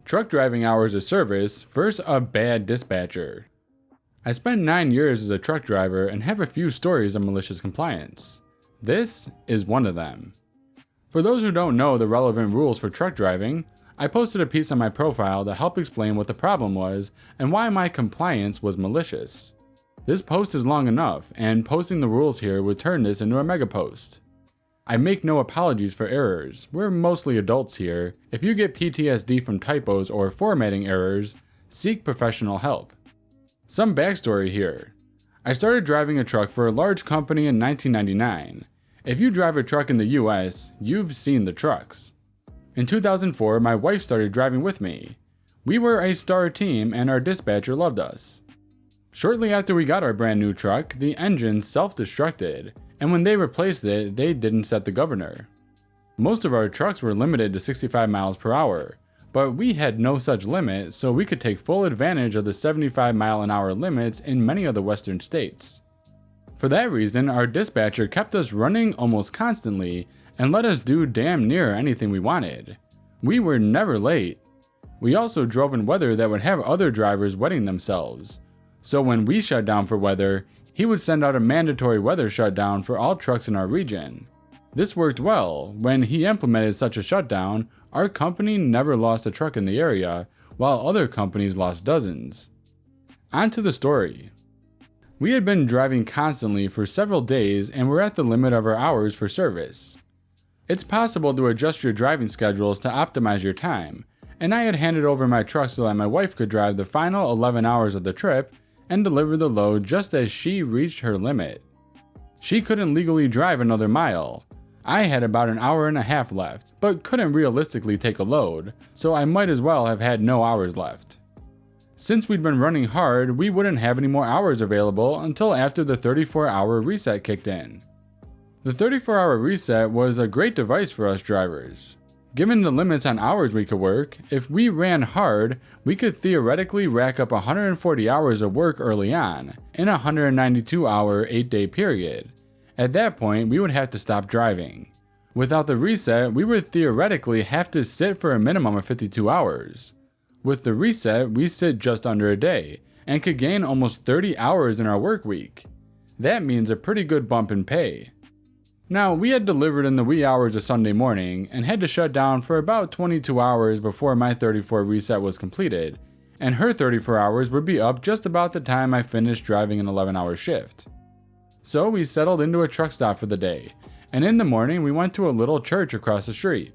Truck driving hours of service versus a bad dispatcher. I spent 9 years as a truck driver and have a few stories of malicious compliance. This is one of them. For those who don't know the relevant rules for truck driving, I posted a piece on my profile to help explain what the problem was and why my compliance was malicious. This post is long enough, and posting the rules here would turn this into a mega post. I make no apologies for errors. We're mostly adults here. If you get PTSD from typos or formatting errors, seek professional help. Some backstory here. I started driving a truck for a large company in 1999. If you drive a truck in the US, you've seen the trucks. In 2004, my wife started driving with me. We were a star team and our dispatcher loved us. Shortly after we got our brand new truck, the engine self-destructed, and when they replaced it, they didn't set the governor. Most of our trucks were limited to 65 miles per hour, but we had no such limit, so we could take full advantage of the 75 mile an hour limits in many of the western states. For that reason, our dispatcher kept us running almost constantly and let us do damn near anything we wanted. We were never late. We also drove in weather that would have other drivers wetting themselves. So when we shut down for weather, he would send out a mandatory weather shutdown for all trucks in our region. This worked well. When he implemented such a shutdown, our company never lost a truck in the area, while other companies lost dozens. On to the story. We had been driving constantly for several days and were at the limit of our hours for service. It's possible to adjust your driving schedules to optimize your time, and I had handed over my truck so that my wife could drive the final 11 hours of the trip and deliver the load just as she reached her limit. She couldn't legally drive another mile. I had about an hour and a half left, but couldn't realistically take a load, so I might as well have had no hours left. Since we'd been running hard, we wouldn't have any more hours available until after the 34-hour reset kicked in. The 34-hour reset was a great device for us drivers. Given the limits on hours we could work, if we ran hard, we could theoretically rack up 140 hours of work early on, in a 192-hour 8-day period. At that point, we would have to stop driving. Without the reset, we would theoretically have to sit for a minimum of 52 hours. With the reset, we sit just under a day, and could gain almost 30 hours in our work week. That means a pretty good bump in pay. Now, we had delivered in the wee hours of Sunday morning and had to shut down for about 22 hours before my 34 reset was completed, and her 34 hours would be up just about the time I finished driving an 11-hour shift. So we settled into a truck stop for the day, and in the morning we went to a little church across the street.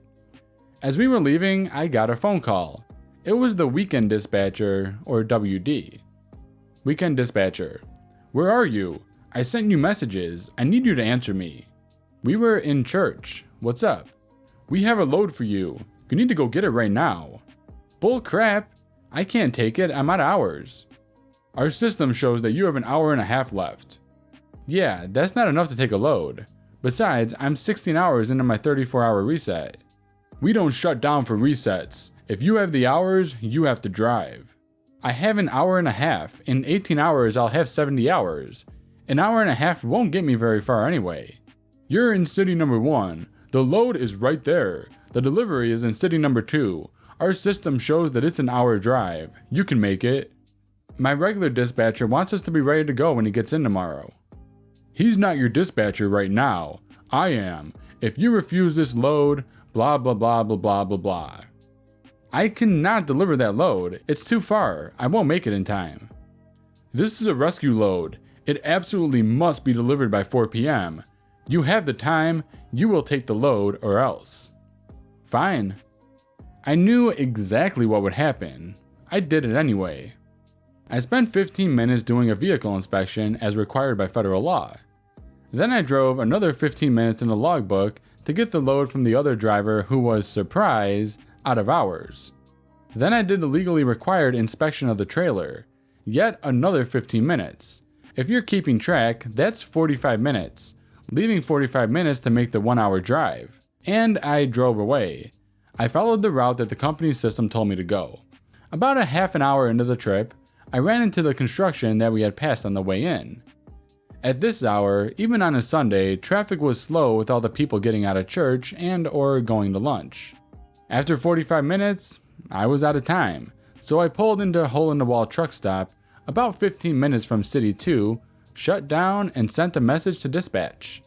As we were leaving, I got a phone call. It was the weekend dispatcher, or WD. Weekend dispatcher. Where are you? I sent you messages. I need you to answer me. We were in church. What's up? We have a load for you. You need to go get it right now. Bull crap. I can't take it. I'm out of hours. Our system shows that you have an hour and a half left. Yeah, that's not enough to take a load. Besides, I'm 16 hours into my 34-hour reset. We don't shut down for resets. If you have the hours, you have to drive. I have an hour and a half. In 18 hours, I'll have 70 hours. An hour and a half won't get me very far anyway. You're in city number 1. The load is right there. The delivery is in city number 2. Our system shows that it's an hour drive. You can make it. My regular dispatcher wants us to be ready to go when he gets in tomorrow. He's not your dispatcher right now. I am. If you refuse this load, blah blah blah blah blah blah blah. I cannot deliver that load. It's too far. I won't make it in time. This is a rescue load. It absolutely must be delivered by 4 p.m. You have the time, you will take the load or else. Fine. I knew exactly what would happen. I did it anyway. I spent 15 minutes doing a vehicle inspection as required by federal law. Then I drove another 15 minutes in the logbook to get the load from the other driver who was, surprise, out of hours. Then I did the legally required inspection of the trailer. Yet another 15 minutes. If you're keeping track, that's 45 minutes. Leaving 45 minutes to make the 1-hour drive. And I drove away. I followed the route that the company's system told me to go. About a half an hour into the trip, I ran into the construction that we had passed on the way in. At this hour, even on a Sunday, traffic was slow with all the people getting out of church and or going to lunch. After 45 minutes, I was out of time, so I pulled into a hole-in-the-wall truck stop about 15 minutes from City 2, shut down, and sent a message to dispatch.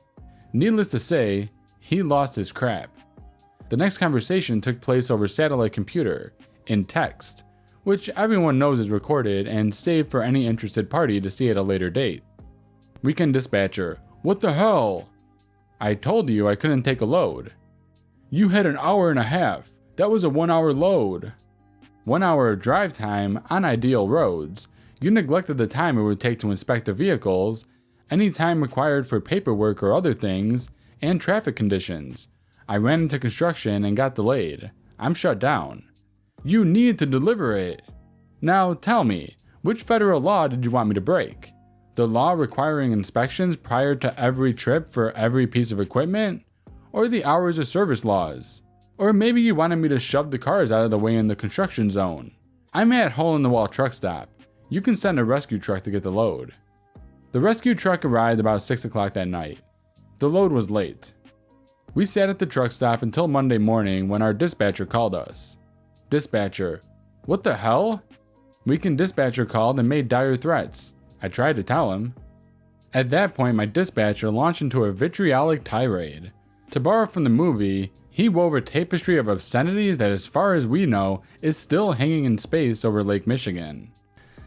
Needless to say, he lost his crap. The next conversation took place over satellite computer, in text, which everyone knows is recorded and saved for any interested party to see at a later date. Weekend dispatcher, what the hell? I told you I couldn't take a load. You had an hour and a half. That was a 1 hour load. 1 hour of drive time on ideal roads. You neglected the time it would take to inspect the vehicles, any time required for paperwork or other things, and traffic conditions. I ran into construction and got delayed. I'm shut down. You need to deliver it. Now tell me, which federal law did you want me to break? The law requiring inspections prior to every trip for every piece of equipment? Or the hours of service laws? Or maybe you wanted me to shove the cars out of the way in the construction zone? I'm at hole-in-the-wall truck stop. You can send a rescue truck to get the load. The rescue truck arrived about 6 o'clock that night. The load was late. We sat at the truck stop until Monday morning when our dispatcher called us. Dispatcher, what the hell? Weekend dispatcher called and made dire threats. I tried to tell him. At that point, my dispatcher launched into a vitriolic tirade. To borrow from the movie, he wove a tapestry of obscenities that, as far as we know, is still hanging in space over Lake Michigan.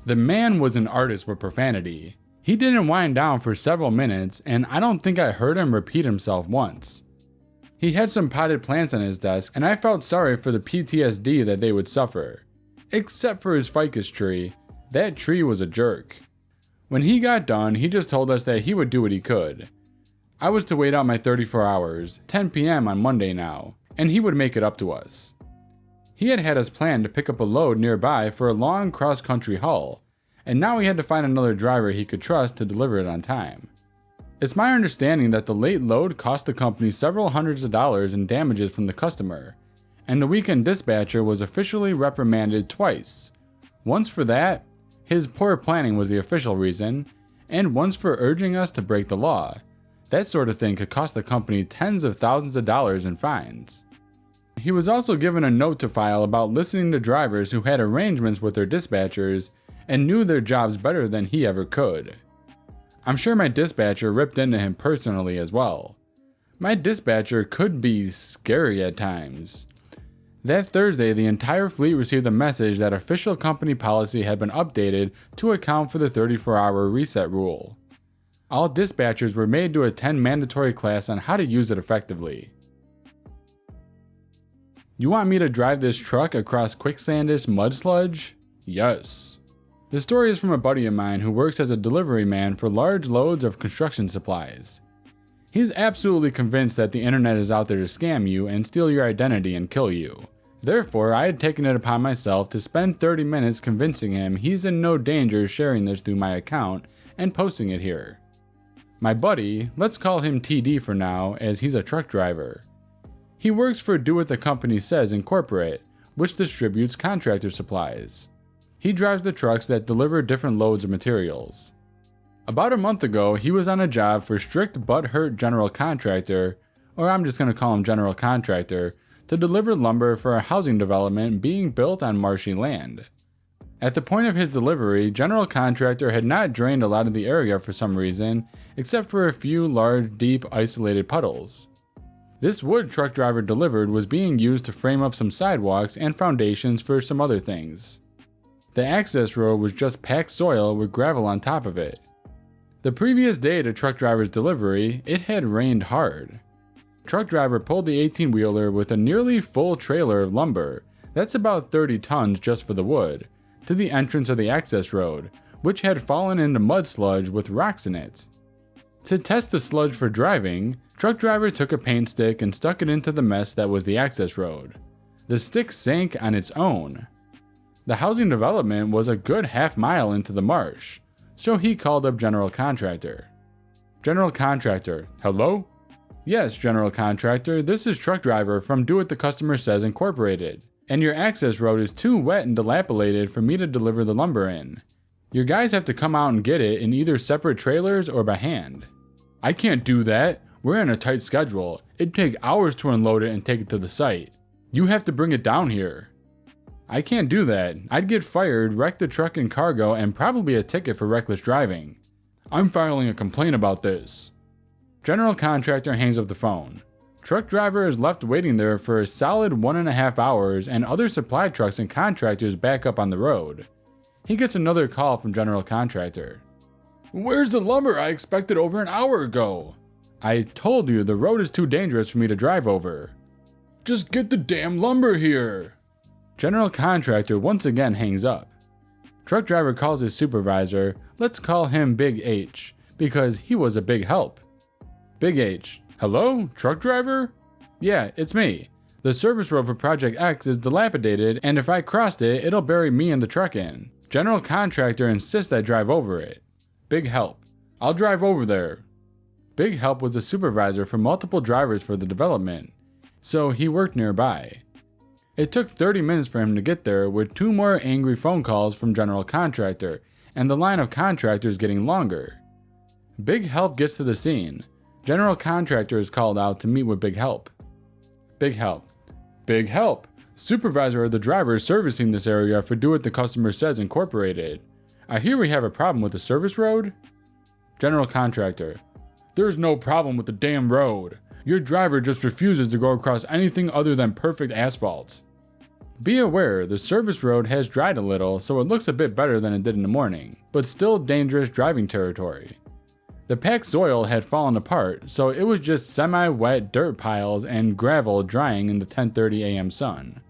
The man was an artist with profanity. He didn't wind down for several minutes, and I don't think I heard him repeat himself once. He had some potted plants on his desk, and I felt sorry for the PTSD that they would suffer. Except for his ficus tree. That tree was a jerk. When he got done, he just told us that he would do what he could. I was to wait out my 34 hours, 10 p.m. on Monday now, and he would make it up to us. He had us planned to pick up a load nearby for a long cross-country haul, and now he had to find another driver he could trust to deliver it on time. It's my understanding that the late load cost the company several hundreds of dollars in damages from the customer, and the weekend dispatcher was officially reprimanded twice. Once for that, his poor planning was the official reason, and once for urging us to break the law. That sort of thing could cost the company tens of thousands of dollars in fines. He was also given a note to file about listening to drivers who had arrangements with their dispatchers and knew their jobs better than he ever could. I'm sure my dispatcher ripped into him personally as well. My dispatcher could be scary at times. That Thursday, the entire fleet received a message that official company policy had been updated to account for the 34-hour reset rule. All dispatchers were made to attend mandatory class on how to use it effectively. You want me to drive this truck across quicksandish mud sludge? Yes. The story is from a buddy of mine who works as a delivery man for large loads of construction supplies. He's absolutely convinced that the internet is out there to scam you and steal your identity and kill you. Therefore, I had taken it upon myself to spend 30 minutes convincing him he's in no danger sharing this through my account and posting it here. My buddy, let's call him TD for now, as he's a truck driver. He works for Do What the Company Says Incorporate, which distributes contractor supplies. He drives the trucks that deliver different loads of materials. About a month ago, he was on a job for strict butthurt general contractor, or I'm just going to call him general contractor, to deliver lumber for a housing development being built on marshy land. At the point of his delivery, general contractor had not drained a lot of the area for some reason, except for a few large, deep, isolated puddles. This wood truck driver delivered was being used to frame up some sidewalks and foundations for some other things. The access road was just packed soil with gravel on top of it. The previous day to truck driver's delivery, it had rained hard. Truck driver pulled the 18-wheeler with a nearly full trailer of lumber, that's about 30 tons just for the wood, to the entrance of the access road, which had fallen into mud sludge with rocks in it. To test the sludge for driving, truck driver took a paint stick and stuck it into the mess that was the access road. The stick sank on its own. The housing development was a good half-mile into the marsh, so he called up general contractor. General contractor, hello? Yes, general contractor, this is truck driver from Do What the Customer Says Incorporated, and your access road is too wet and dilapidated for me to deliver the lumber in. Your guys have to come out and get it in either separate trailers or by hand. I can't do that. We're on a tight schedule. It'd take hours to unload it and take it to the site. You have to bring it down here. I can't do that. I'd get fired, wreck the truck and cargo, and probably a ticket for reckless driving. I'm filing a complaint about this. General contractor hangs up the phone. Truck driver is left waiting there for a solid 1.5 hours, and other supply trucks and contractors back up on the road. He gets another call from general contractor. Where's the lumber I expected over an hour ago? I told you the road is too dangerous for me to drive over. Just get the damn lumber here. General contractor once again hangs up. Truck driver calls his supervisor, let's call him Big H, because he was a big help. Big H, hello, truck driver? Yeah, it's me. The service road for Project X is dilapidated, and if I crossed it, it'll bury me and the truck in. General contractor insists I drive over it. Big help. I'll drive over there. Big help was a supervisor for multiple drivers for the development, so he worked nearby. It took 30 minutes for him to get there with 2 more angry phone calls from general contractor, and the line of contractors getting longer. Big help gets to the scene. General contractor is called out to meet with Big help. Big help. Big help. Supervisor of the drivers servicing this area for Do What the Customer Says Incorporated. I hear we have a problem with the service road? General contractor. There's no problem with the damn road. Your driver just refuses to go across anything other than perfect asphalt. Be aware, the service road has dried a little, so it looks a bit better than it did in the morning, but still dangerous driving territory. The packed soil had fallen apart, so it was just semi-wet dirt piles and gravel drying in the 10:30 a.m. sun.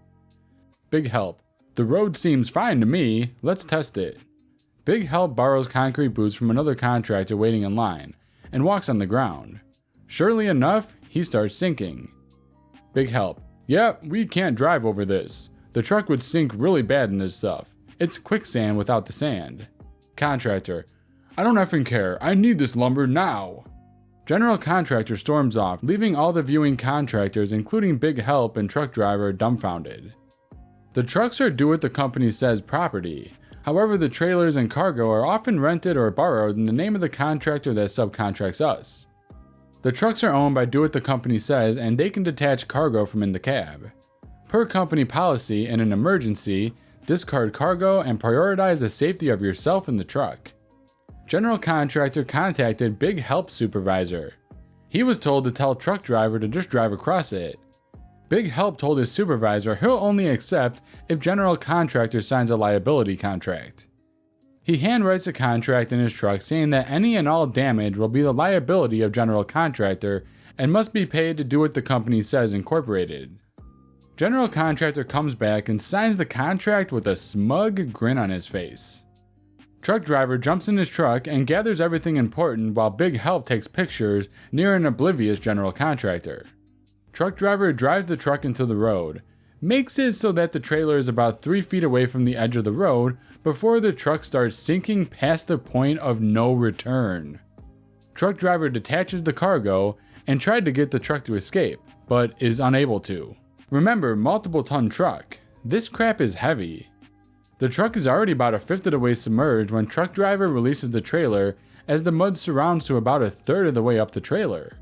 Big help. The road seems fine to me, let's test it. Big help borrows concrete boots from another contractor waiting in line, and walks on the ground. Surely enough, he starts sinking. Big help. Yeah, we can't drive over this. The truck would sink really bad in this stuff. It's quicksand without the sand. Contractor. I don't effing care. I need this lumber now. General contractor storms off, leaving all the viewing contractors, including Big help and truck driver, dumbfounded. The trucks are Do What the Company Says property. However, the trailers and cargo are often rented or borrowed in the name of the contractor that subcontracts us. The trucks are owned by Do What the Company Says, and they can detach cargo from in the cab. Per company policy, in an emergency, discard cargo and prioritize the safety of yourself and the truck. General contractor contacted Big help supervisor. He was told to tell truck driver to just drive across it. Big help told his supervisor he'll only accept if general contractor signs a liability contract. He handwrites a contract in his truck saying that any and all damage will be the liability of general contractor and must be paid to Do What the Company Says Incorporated. General contractor comes back and signs the contract with a smug grin on his face. Truck driver jumps in his truck and gathers everything important while Big help takes pictures near an oblivious general contractor. Truck driver drives the truck into the road, makes it so that the trailer is about 3 feet away from the edge of the road before the truck starts sinking past the point of no return. Truck driver detaches the cargo and tried to get the truck to escape, but is unable to. Remember, multiple ton truck. This crap is heavy. The truck is already about 1/5 of the way submerged when truck driver releases the trailer as the mud surrounds to about 1/3 of the way up the trailer.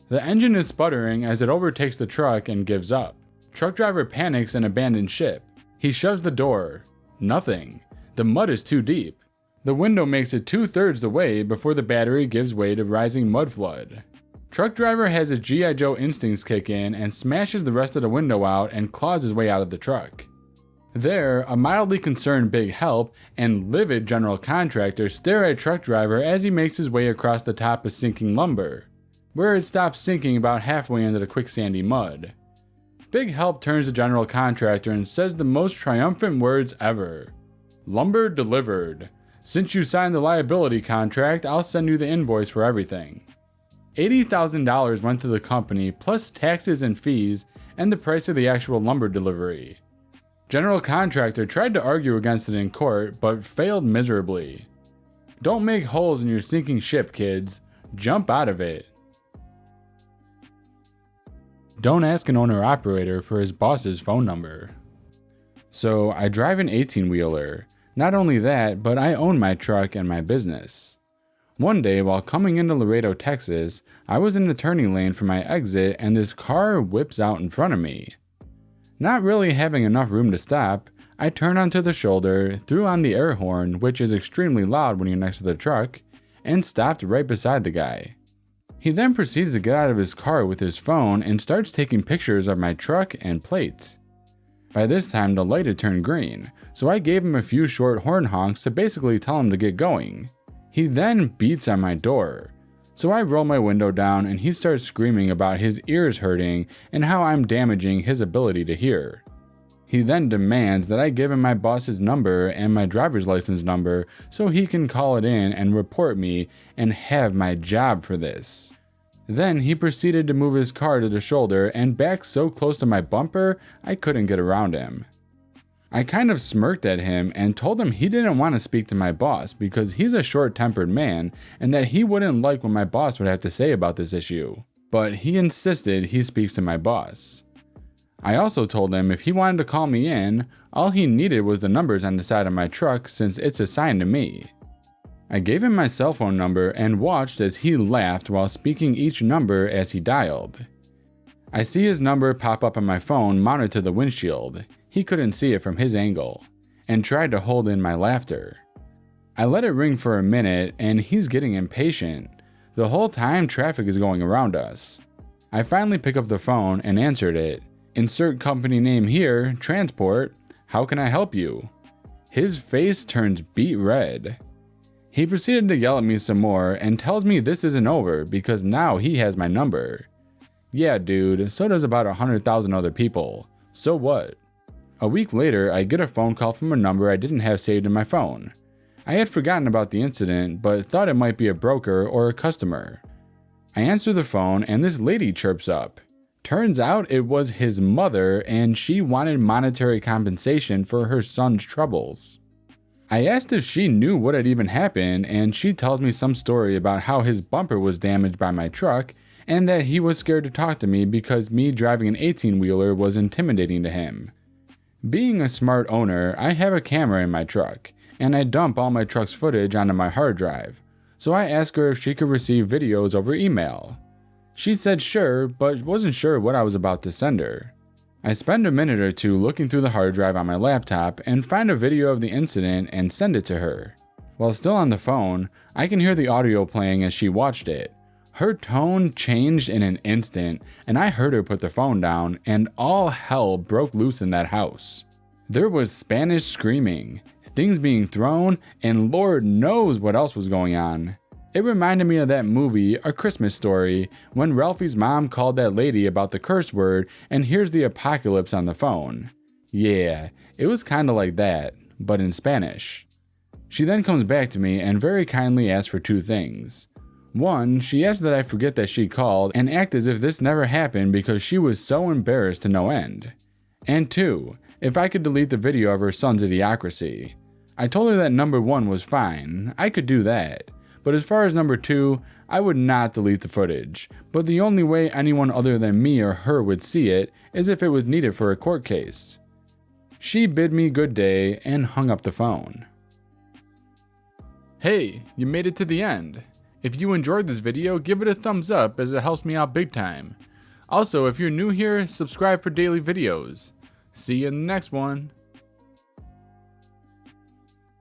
The engine is sputtering as it overtakes the truck and gives up. Truck driver panics and abandons ship. He shoves the door. Nothing. The mud is too deep. The window makes it 2/3 the way before the battery gives way to rising mud flood. Truck driver has his G.I. Joe instincts kick in and smashes the rest of the window out and claws his way out of the truck. There, a mildly concerned Big help and livid general contractor stare at truck driver as he makes his way across the top of sinking lumber, where it stops sinking about halfway into the quicksandy mud. Big help turns to general contractor and says the most triumphant words ever. Lumber delivered. Since you signed the liability contract, I'll send you the invoice for everything. $80,000 went to the company, plus taxes and fees, and the price of the actual lumber delivery. General contractor tried to argue against it in court, but failed miserably. Don't make holes in your sinking ship, kids. Jump out of it. Don't ask an owner-operator for his boss's phone number. So, I drive an 18-wheeler. Not only that, but I own my truck and my business. One day, while coming into Laredo, Texas, I was in the turning lane for my exit and this car whips out in front of me. Not really having enough room to stop, I turned onto the shoulder, threw on the air horn, which is extremely loud when you're next to the truck, and stopped right beside the guy. He then proceeds to get out of his car with his phone and starts taking pictures of my truck and plates. By this time, the light had turned green, so I gave him a few short horn honks to basically tell him to get going. He then beats on my door, so I roll my window down and he starts screaming about his ears hurting and how I'm damaging his ability to hear. He then demands that I give him my boss's number and my driver's license number so he can call it in and report me and have my job for this. Then he proceeded to move his car to the shoulder and back so close to my bumper I couldn't get around him. I kind of smirked at him and told him he didn't want to speak to my boss because he's a short-tempered man and that he wouldn't like what my boss would have to say about this issue. But he insisted he speaks to my boss. I also told him if he wanted to call me in, all he needed was the numbers on the side of my truck since it's assigned to me. I gave him my cell phone number and watched as he laughed while speaking each number as he dialed. I see his number pop up on my phone mounted to the windshield. He couldn't see it from his angle, and tried to hold in my laughter. I let it ring for a minute and he's getting impatient. The whole time traffic is going around us. I finally pick up the phone and answered it. Insert company name here, transport. How can I help you? His face turns beet red. He proceeded to yell at me some more and tells me this isn't over because now he has my number. Yeah, dude, so does about 100,000 other people. So what? A week later, I get a phone call from a number I didn't have saved in my phone. I had forgotten about the incident, but thought it might be a broker or a customer. I answer the phone and this lady chirps up. Turns out it was his mother and she wanted monetary compensation for her son's troubles. I asked if she knew what had even happened and she tells me some story about how his bumper was damaged by my truck and that he was scared to talk to me because me driving an 18-wheeler was intimidating to him. Being a smart owner, I have a camera in my truck, and I dump all my truck's footage onto my hard drive, so I asked her if she could receive videos over email. She said sure, but wasn't sure what I was about to send her. I spend a minute or two looking through the hard drive on my laptop and find a video of the incident and send it to her. While still on the phone, I can hear the audio playing as she watched it. Her tone changed in an instant, and I heard her put the phone down, and all hell broke loose in that house. There was Spanish screaming, things being thrown, and Lord knows what else was going on. It reminded me of that movie, A Christmas Story, when Ralphie's mom called that lady about the curse word, and here's the apocalypse on the phone. Yeah, it was kinda like that, but in Spanish. She then comes back to me and very kindly asks for two things. One, she asked that I forget that she called and act as if this never happened because she was so embarrassed to no end. And two, if I could delete the video of her son's idiocracy. I told her that number one was fine, I could do that. But as far as number two, I would not delete the footage, but the only way anyone other than me or her would see it is if it was needed for a court case. She bid me good day and hung up the phone. Hey, you made it to the end. If you enjoyed this video, give it a thumbs up as it helps me out big time. Also, if you're new here, subscribe for daily videos. See you in the next one.